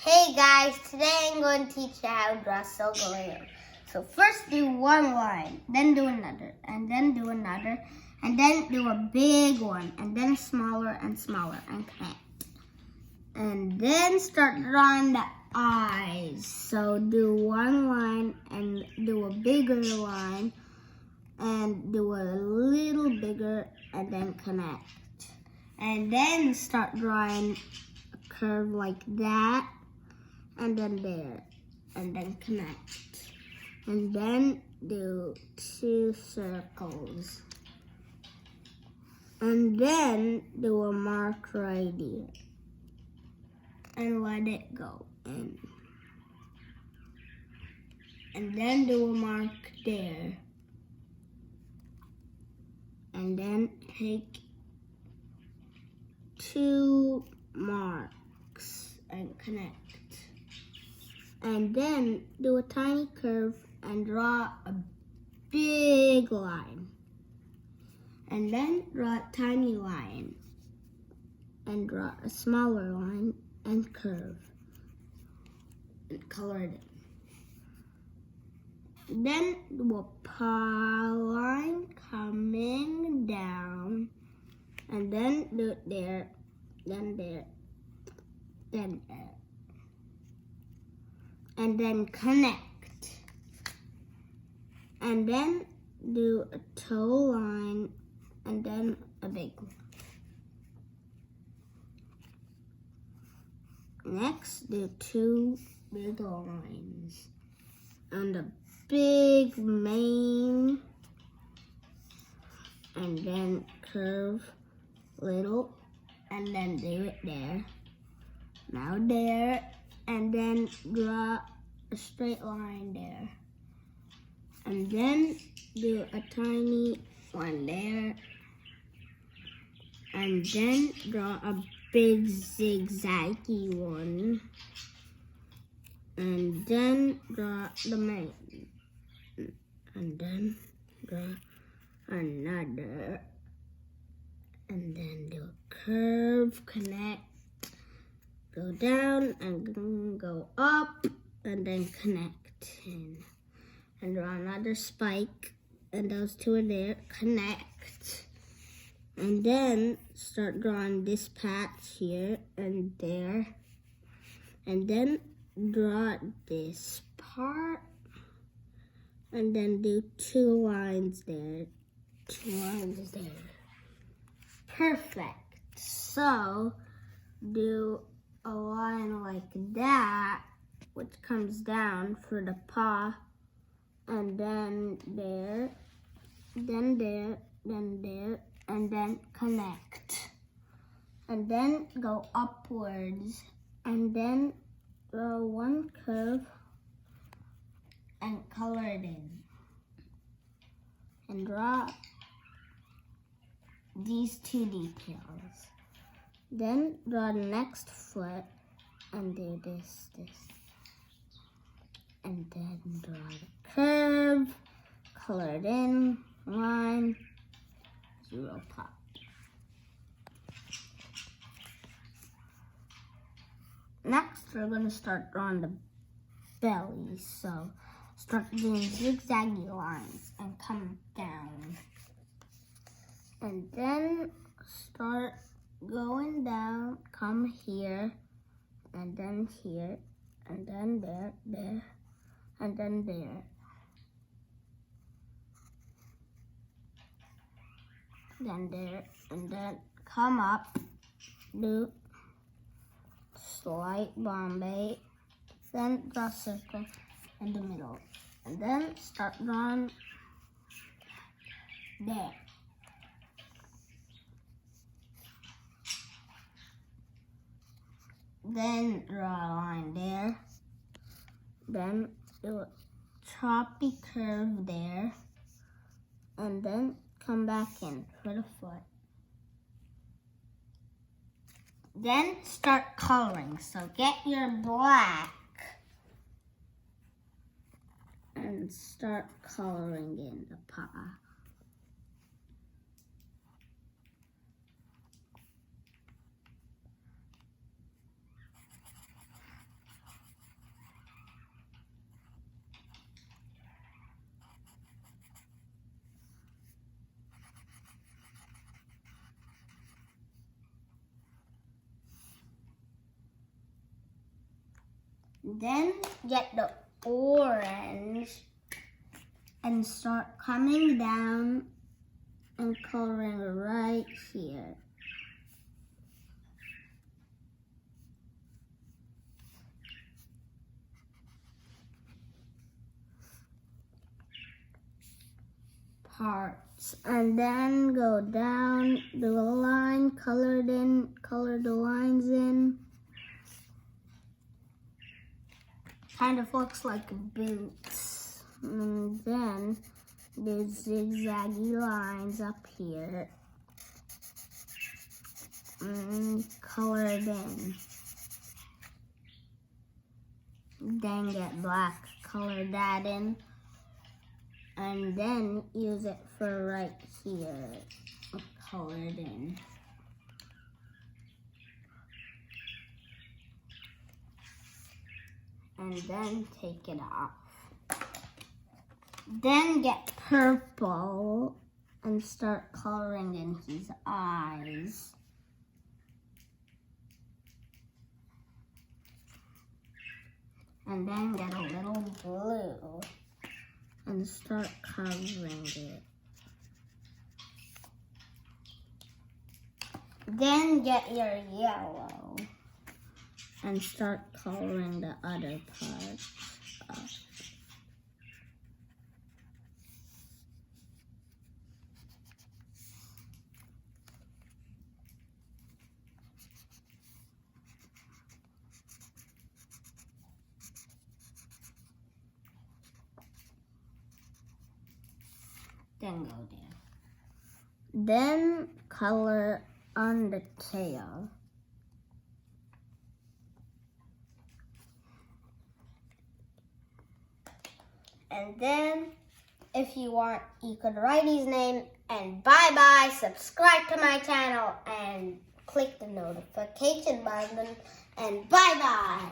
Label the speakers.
Speaker 1: Hey guys, today I'm going to teach you how to draw Solgaleo. So first do one line, then do another, and then do another, and then do a big one, and then smaller and smaller, and connect. And then start drawing the eyes. So do one line and do a bigger line, and do a little bigger, and then connect. And then start drawing a curve like that, and then there, and then connect. And then do 2 circles. And then do a mark right here. And let it go in. And then do a mark there. And then take 2 marks and connect. And then do a tiny curve and draw a big line. And then draw a tiny line and draw a smaller line and curve and color it in. Then do a paw line coming down, and then do it there, then there, then there. And then connect. And then do a toe line and then a big one. Next, do 2 big lines and a big mane, and then curve little, and then do it there. Now there, and then draw a straight line there. And then do a tiny one there. And then draw a big zigzaggy one. And then draw the mane. And then draw another. And then do a curve, connect. Go down and go up, and then connect in. And draw another spike, and those 2 are there, connect. And then start drawing this patch here and there. And then draw this part, and then do 2 lines there, 2 lines there. Perfect. So do a line like that, which comes down for the paw, and then there, then there, then there, and then connect. And then go upwards, and then draw 1 curve and color it in. And draw these 2 details. Then draw the next foot and do this. And then draw the curve, color it in, line, 0 pop. Next, we're going to start drawing the belly. So start doing zigzaggy lines and come down. And then start going down, come here, and then here, and then there, and then there. Then there, and then come up, do slight Bombay, then draw a circle in the middle, and then start drawing there. Then draw a line there. Then do a choppy curve there. And then come back in for the foot. Then start coloring. So get your black and start coloring in the paw. Then get the orange and start coming down and coloring right here. Parts, and then go down, do a line, color the lines in. Kind of looks like boots. And then do zigzaggy lines up here. And color it in. Then get black, color that in. And then use it for right here. Color it in. And then take it off. Then get purple and start coloring in his eyes. And then get a little blue and start covering it. Then get your yellow and start coloring the other parts up. Then go there. Then color on the tail. And then, if you want, you could write his name and bye-bye. Subscribe to my channel and click the notification button and bye-bye.